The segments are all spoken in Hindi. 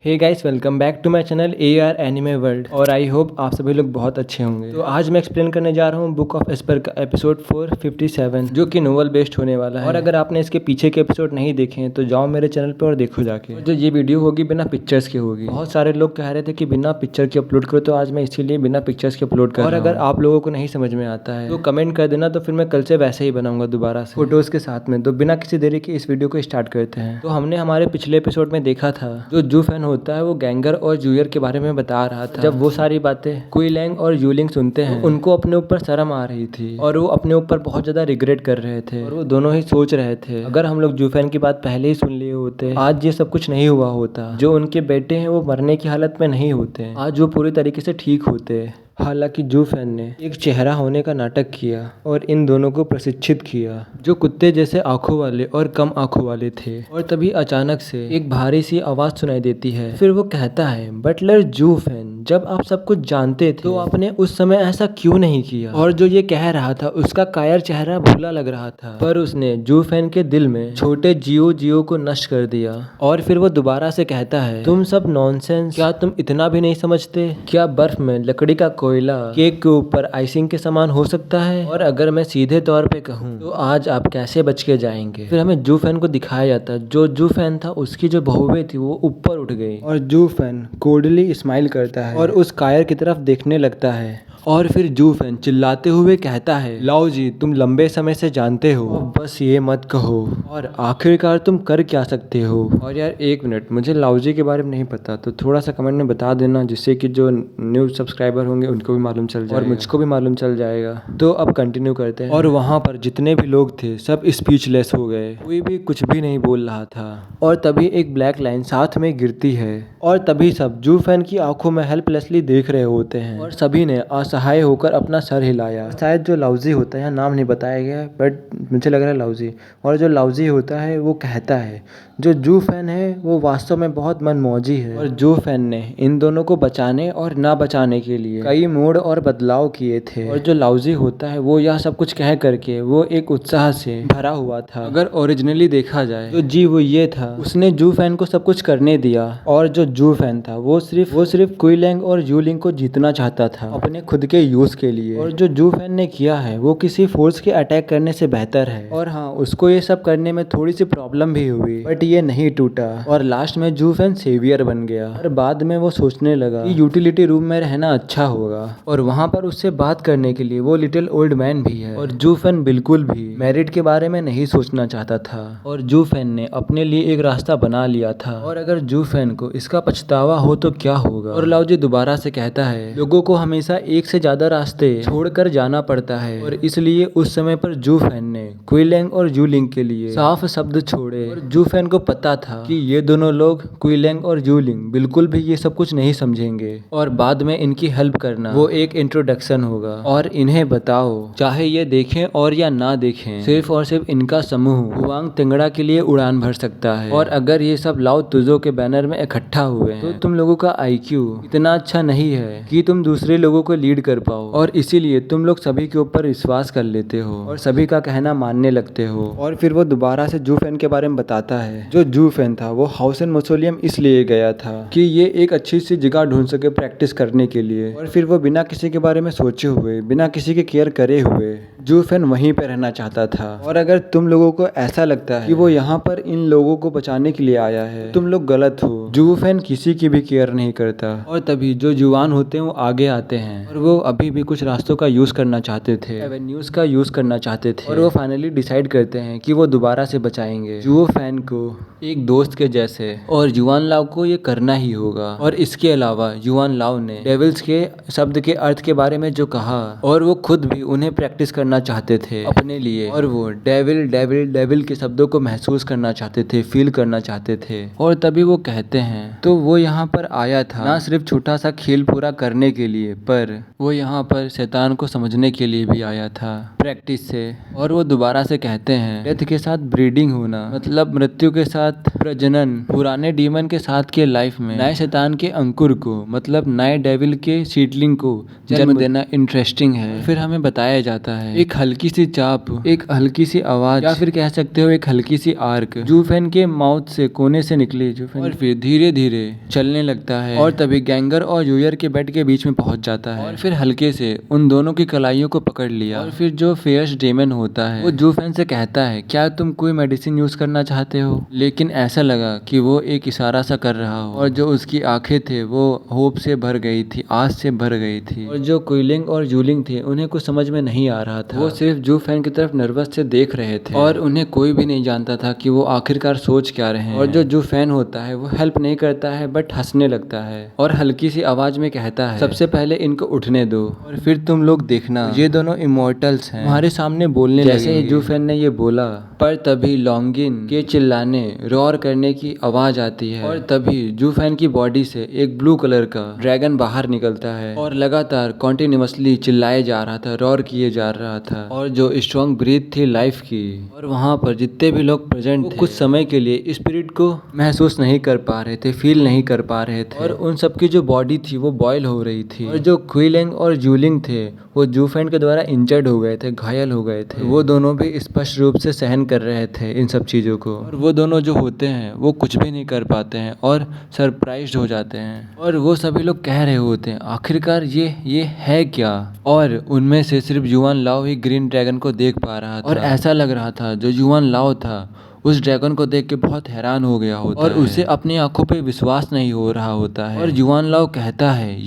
Hey guys, welcome back to my channel AR anime world. और आई होप आप सभी लोग बहुत अच्छे होंगे। तो आज मैं एक्सप्लेन करने जा रहा हूँ बुक ऑफ एस्पर का एपिसोड 457 जो कि नोवेल बेस्ड होने वाला है। और अगर आपने इसके पीछे के एपिसोड नहीं देखे हैं तो जाओ मेरे चैनल पर और देखो जाके। जो ये वीडियो होगी बिना पिक्चर्स की होगी। बहुत सारे लोग कह रहे थे कि बिना पिक्चर के अपलोड करो, तो आज मैं इसीलिए बिना पिक्चर्स के अपलोड कर रहा हूं। और अगर आप लोगों को नहीं समझ में आता है तो कमेंट कर देना, तो फिर मैं कल से वैसे ही बनाऊंगा दोबारा से फोटोज के साथ में। तो बिना किसी देरी के इस वीडियो को स्टार्ट करते हैं। तो हमने हमारे पिछले एपिसोड में देखा था जो जू फैन होता है वो गैंगर और जूयर के बारे में बता रहा था। जब वो सारी बातें कुईलैंग और यूलिंग सुनते हैं तो उनको अपने ऊपर शर्म आ रही थी और वो अपने ऊपर बहुत ज्यादा रिग्रेट कर रहे थे। और वो दोनों ही सोच रहे थे अगर हम लोग जूफैन की बात पहले ही सुन लिए होते, आज ये सब कुछ नहीं हुआ होता। जो उनके बेटे हैं वो मरने की हालत में नहीं होते, आज वो पूरी तरीके से ठीक होते। हालांकि जूफैन ने एक चेहरा होने का नाटक किया और इन दोनों को प्रशिक्षित किया जो कुत्ते जैसे आंखों वाले और कम आंखों वाले थे। और तभी अचानक से एक भारी सी आवाज सुनाई देती है। फिर वो कहता है, बटलर जूफैन, जब आप सब कुछ जानते थे तो आपने उस समय ऐसा क्यों नहीं किया। और जो ये कह रहा था उसका कायर चेहरा भूला लग रहा था, पर उसने जूफैन के दिल में छोटे जियो को नष्ट कर दिया। और फिर वो दोबारा से कहता है, तुम सब नॉनसेंस, क्या तुम इतना भी नहीं समझते? क्या बर्फ में लकड़ी का कोयला केक के ऊपर आइसिंग के समान हो सकता है? और अगर मैं सीधे तौर पे कहूँ तो आज आप कैसे बच के जाएंगे? फिर हमें जूफैन को दिखाया जाता, जो जूफैन था उसकी जो बहुएं थी वो ऊपर उठ गई और जूफैन कोल्डली स्माइल करता है और उस कायर की तरफ देखने लगता है। और फिर जूफैन चिल्लाते हुए कहता है, लाओ जी, तुम लंबे समय से जानते हो, बस ये मत कहो। और आखिरकार तुम कर क्या सकते हो? और यार एक मिनट, मुझे लाओजी के बारे में नहीं पता, तो थोड़ा सा कमेंट में बता देना, जिससे कि जो न्यू सब्सक्राइबर होंगे उनको भी मालूम चल जाएगा और मुझको भी मालूम चल जाएगा। तो अब कंटिन्यू करते हैं। और वहाँ पर जितने भी लोग थे सब स्पीचलेस हो गए, कोई भी कुछ भी नहीं बोल रहा था। और तभी एक ब्लैक लाइन साथ में गिरती है और तभी सब जूफैन की आंखों में हेल्पलेसली देख रहे होते हैं और सभी ने सहाय होकर अपना सर हिलाया। शायद जो लाउजी होता है, यहाँ नाम नहीं बताया गया है बट मुझे लग रहा है लाउजी। और जो लाउजी होता है वो कहता है, जो जूफैन है वो वास्तव में बहुत मनमौजी है। और जूफैन ने इन दोनों को बचाने और ना बचाने के लिए कई मोड़ और बदलाव किए थे। और जो लाउजी होता है वो यह सब कुछ कह करके वो एक उत्साह से भरा हुआ था। अगर ओरिजिनली देखा जाए तो जी वो ये था, उसने जूफैन को सब कुछ करने दिया। और जो जूफैन था वो सिर्फ कुईलैंग और यूलिंग को जीतना चाहता था अपने खुद के यूज के लिए। और जो जूफैन ने किया है वो किसी फोर्स के अटैक करने से बेहतर है। और हाँ, उसको ये सब करने में थोड़ी सी प्रॉब्लम भी हुई बट ये नहीं टूटा और लास्ट में जूफैन सेवियर बन गया। और बाद में वो सोचने लगा कि यूटिलिटी रूम में रहना अच्छा होगा और वहाँ पर उससे बात करने के लिए वो लिटिल ओल्ड मैन भी है। और जूफैन बिल्कुल भी मैरिड के बारे में नहीं सोचना चाहता था और जूफैन ने अपने लिए एक रास्ता बना लिया था। और अगर जूफैन को इसका पछतावा हो तो क्या होगा? और लाओजी दोबारा से कहता है, लोगों को हमेशा एक से ज्यादा रास्ते छोड़कर जाना पड़ता है और इसलिए उस समय पर जूफैन ने कुईलैंग और यूलिंग के लिए साफ शब्द छोड़े। और जूफैन को पता था कि ये दोनों लोग कुईलैंग और यूलिंग बिल्कुल भी ये सब कुछ नहीं समझेंगे और बाद में इनकी हेल्प करना वो एक इंट्रोडक्शन होगा। और इन्हें बताओ, चाहे ये देखें और या ना देखें, सिर्फ और सिर्फ इनका समूह हुआंग तिंगड़ा के लिए उड़ान भर सकता है। और अगर ये सब लाओ तुजो के बैनर में इकट्ठा हुए हैं तो तुम लोगों का IQ इतना अच्छा नहीं है कि तुम दूसरे लोगों को लीड कर पाओ और इसीलिए तुम लोग सभी के ऊपर विश्वास कर लेते हो और सभी का कहना मानने लगते हो। और फिर वो दोबारा से जूफैन के बारे में बताता है, जो जूफैन था वो हाउसन मौसोलियम इसलिए गया था कि ये एक अच्छी सी जगह ढूंढ सके प्रैक्टिस करने के लिए। और फिर वो बिना किसी के बारे में सोचे हुए, बिना किसी के केयर करे हुए जूफैन वहीं पे रहना चाहता था। और अगर तुम लोगों को ऐसा लगता है कि वो यहाँ पर इन लोगों को बचाने के लिए आया है, तुम लोग गलत हो। जूफैन किसी की भी केयर नहीं करता। और तभी जो जुआन होते हैं वो आगे आते हैं और वो अभी भी कुछ रास्तों का यूज करना चाहते थे, एवेन्यूज का यूज करना चाहते थे। और वो फाइनली डिसाइड करते हैं कि वो दोबारा से बचाएंगे जूफैन को एक दोस्त के जैसे। और जुआन लाओ को ये करना ही होगा। और इसके अलावा जुआन लाओ ने डेविल्स के शब्द के अर्थ के बारे में जो कहा, और वो खुद भी उन्हें प्रैक्टिस करना चाहते थे अपने लिए। और वो डेविल डेविल डेविल के शब्दों को महसूस करना चाहते थे, फील करना चाहते थे। और तभी वो कहते हैं, तो वो यहाँ पर आया था ना सिर्फ छोटा सा खेल पूरा करने के लिए, पर वो यहाँ पर शैतान को समझने के लिए भी आया था प्रैक्टिस से। और वो दोबारा से कहते हैं डेथ के साथ ब्रीडिंग होना मतलब मृत्यु के साथ प्रजनन, पुराने डीमन के साथ के लाइफ में नए शैतान के अंकुर को मतलब नए डेविल के सीडलिंग को जन्म देना इंटरेस्टिंग है। फिर हमें बताया जाता है एक हल्की सी चाप, एक हल्की सी आवाज या फिर कह सकते हो एक हल्की सी आर्क जूफेन के माउथ से कोने से निकली जूफेन और फिर धीरे धीरे चलने लगता है और तभी गैंगर और यूयर के बेड के बीच में पहुंच जाता है और फिर हल्के से उन दोनों की कलाइयों को पकड़ लिया। और फिर जो फेयर्स डेमन होता है वो जूफेन से कहता है क्या तुम कोई मेडिसिन यूज करना चाहते हो, लेकिन ऐसा लगा कि वो एक इशारा सा कर रहा हो और जो उसकी आंखें थे वो होप से भर गई थी, आस से भर गई थी। और जो कुइलिंग और जूलिंग थे उन्हें कुछ समझ में नहीं आ रहा था, वो सिर्फ जूफेन की तरफ नर्वस से देख रहे थे और उन्हें कोई भी नहीं जानता था कि वो आखिरकार सोच क्या रहे हैं। और जो जूफेन होता है वो हेल्प नहीं करता है बट हंसने लगता है और हल्की सी आवाज में कहता है सबसे पहले इनको उठने दो और फिर तुम लोग देखना ये दोनों इमोर्टल्स हैं हमारे सामने बोलने लगेंगे। जैसे ही जूफेन ने ये बोला पर तभी लॉन्गिन के चिल्लाने रोर करने की आवाज आती है और तभी जूफेन की बॉडी से एक ब्लू कलर का ड्रैगन बाहर निकलता है और लगातार कॉन्टिन्यूअसली चिल्लाए जा रहा था, रोर किए जा रहा था और जो स्ट्रॉन्ग ब्रीथ थी लाइफ की। और वहाँ पर जितने भी लोग प्रेजेंट थे कुछ समय के लिए स्पिरिट को महसूस नहीं कर पा रहे थे, फील नहीं कर पा रहे थे और उन सबकी जो बॉडी थी वो बॉयल हो रही थी। और जो क्विलिंग और जूलिंग थे वो जूफेन के द्वारा इंजर्ड हो गए थे, घायल हो गए थे। वो दोनों भी स्पष्ट रूप से सहन कर रहे थे इन सब चीज़ों को और वो दोनों जो होते हैं वो कुछ भी नहीं कर पाते हैं और सरप्राइज्ड हो जाते हैं और वो सभी लोग कह रहे होते हैं आखिरकार ये है क्या। और उनमें से सिर्फ युआन लाओ ही ग्रीन ड्रैगन को देख पा रहा था और ऐसा लग रहा था जो युआन लाओ था उस ड्रैगन को देख के बहुत हैरान हो गया होता और उसे अपनी आंखों पे विश्वास नहीं हो रहा होता है। और युआन लाओ कहता है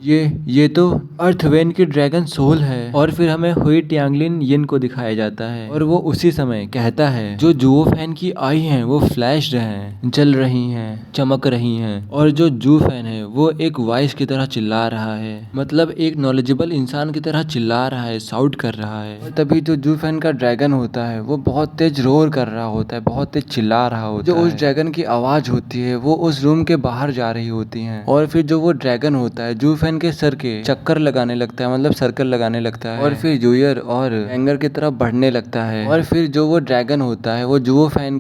ये तो अर्थवेन की ड्रैगन सोल है। और फिर हमें हुई ट्यांगलिन यिन को दिखाया जाता है और वो उसी समय कहता है जो जूफेन की आई हैं वो फ्लैश हैं, जल रही हैं, चमक रही हैं। और जो जूफेन है वो एक वॉइस की तरह चिल्ला रहा है, मतलब एक नॉलेजेबल इंसान की तरह चिल्ला रहा है, साउट कर रहा है। और तभी जो जूफेन का ड्रैगन होता है वो बहुत तेज रोर कर रहा होता है, बहुत तेज चिल्ला रहा होता है। जो उस ड्रैगन की आवाज होती है वो उस रूम के बाहर जा रही होती है और फिर जो वो ड्रैगन होता है जूफेन के सर के चक्कर लगाने लगता है, मतलब सर्कल लगाने लगता है और फिर जूयर और एंगर की तरफ बढ़ने लगता है। और फिर जो वो ड्रैगन होता है वो जुओफेन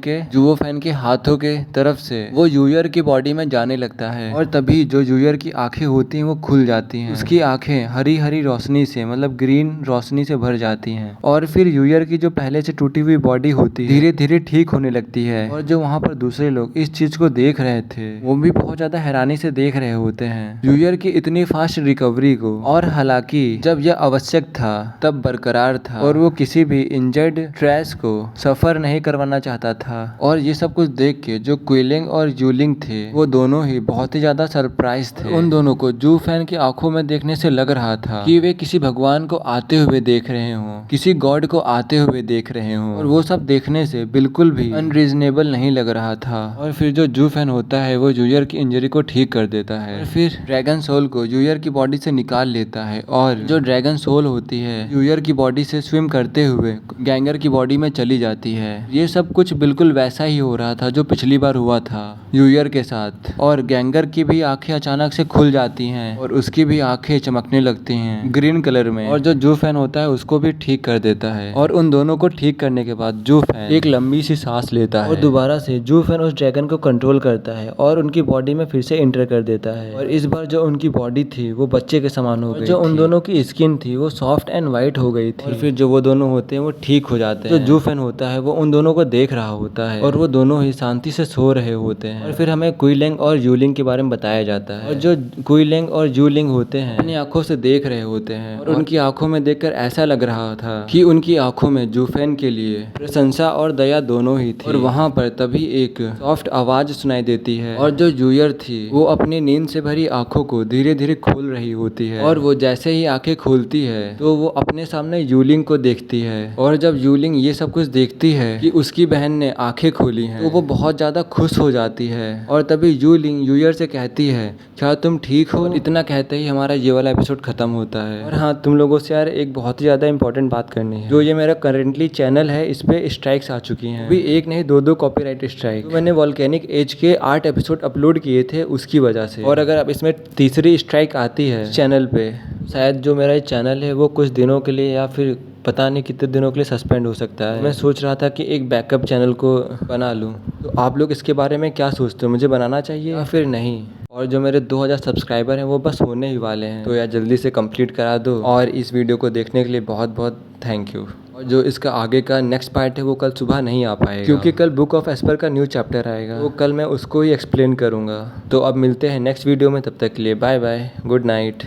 के हाथों के तरफ से वो यूयर की बॉडी में जाने लगता है। और तभी जो यूयर की आंखें होती हैं वो खुल जाती हैं, उसकी आंखें हरी हरी रोशनी से मतलब ग्रीन रोशनी से भर जाती हैं। और फिर यूयर की जो पहले से टूटी हुई बॉडी होती है धीरे धीरे ठीक होने लगती है। और जो वहाँ पर दूसरे लोग इस चीज को देख रहे थे वो भी बहुत ज्यादा हैरानी से देख रहे होते हैं यूयर की इतनी फास्ट रिकवरी को। और हालांकि जब यह आवश्यक था तब बरकरार था और वो किसी भी इंजर्ड ट्रैश को सफर नहीं करवाना चाहता था। और ये सब कुछ देख के जो क्विलिंग और जूलिंग थे वो दोनों ही बहुत ही ज्यादा सरप्राइज थे। उन दोनों को जूफेन की आंखों में देखने से लग रहा था कि वे किसी भगवान को आते हुए देख रहे हों, किसी गॉड को आते हुए देख रहे हों। और वो सब देखने से बिल्कुल भी अनरीजनेबल नहीं लग रहा था। और फिर जो जूफेन होता है वो यूयर की इंजरी को ठीक कर देता है और फिर ड्रैगन सोल को यूयर की बॉडी से निकाल लेता है। और जो ड्रैगन सोल होती है यूयर की बॉडी से स्विम करते हुए गैंगर की बॉडी में चली जाती है। ये सब कुछ बिल्कुल वैसा ही हो रहा था जो पिछली बार हुआ था यूयर के साथ। और गैंगर की भी आंखें अचानक से खुल जाती हैं और उसकी भी आंखें चमकने लगती हैं ग्रीन कलर में। और जो जूफेन होता है उसको भी ठीक कर देता है। और उन दोनों को ठीक करने के बाद जूफेन एक लंबी सी सांस लेता है और दोबारा से जूफेन उस ड्रैगन को कंट्रोल करता है और उनकी बॉडी में फिर से एंटर कर देता है। और इस बार जो उनकी बॉडी थी वो बच्चे के समान हो गई। जो उन दोनों की स्किन थी वो सॉफ्ट एंड वाइट हो गई थी। और फिर जो वो दोनों होते हैं वो ठीक हो जाते हैं। जो जूफेन होता है वो उन दोनों को देख रहा होता है और वो दोनों ही शांति से सो रहे होते हैं। और फिर हमें क्विलिंग और जूलिंग के बारे में बताया जाता है। और जो क्विलिंग और जूलिंग होते हैं अपनी आंखों से देख रहे होते हैं और उनकी आंखों में देखकर ऐसा लग रहा था कि उनकी आंखों में जूफेन के लिए प्रशंसा और दया दोनों ही थी। और वहाँ पर तभी एक सॉफ्ट आवाज सुनाई देती है और जो जूयर थी वो अपनी नींद से भरी आंखों को धीरे धीरे खोल रही होती है। और वो जैसे ही आंखें खोलती है तो वो अपने सामने यूलिंग को देखती है। और जब यूलिंग ये सब कुछ देखती है कि उसकी बहन ने आंखें खोली हैं तो वो बहुत ज्यादा खुश हो जाती है। और तभी यूलिंग यूयर से कहती है क्या तुम ठीक हो। इतना कहते ही हमारा ये वाला एपिसोड खत्म होता है। और हाँ, तुम लोगों से यार एक बहुत ही ज्यादा इंपॉर्टेंट बात करनी है। जो ये मेरा करेंटली चैनल है इस पे स्ट्राइक्स आ चुकी हैं, अभी एक नहीं दो कॉपीराइट स्ट्राइक। तो मैंने वोल्केनिक एज के 8 एपिसोड अपलोड किए थे उसकी वजह से। और अगर अब इसमें तीसरी स्ट्राइक आती है चैनल पे, शायद जो मेरा ये चैनल है वो कुछ दिनों के लिए या फिर पता नहीं कितने दिनों के लिए सस्पेंड हो सकता है। मैं सोच रहा था कि एक बैकअप चैनल को बना लूँ। तो आप लोग इसके बारे में क्या सोचते हो, मुझे बनाना चाहिए या फिर नहीं? और जो मेरे 2000 सब्सक्राइबर हैं वो बस होने ही वाले हैं, तो यार जल्दी से कंप्लीट करा दो। और इस वीडियो को देखने के लिए बहुत बहुत थैंक यू। और जो इसका आगे का नेक्स्ट पार्ट है वो कल सुबह नहीं आ पाएगा, क्योंकि कल बुक ऑफ एस्पर का न्यू चैप्टर आएगा, तो कल मैं उसको ही एक्सप्लेन करूँगा। तो अब मिलते हैं नेक्स्ट वीडियो में, तब तक के लिए बाय बाय, गुड नाइट।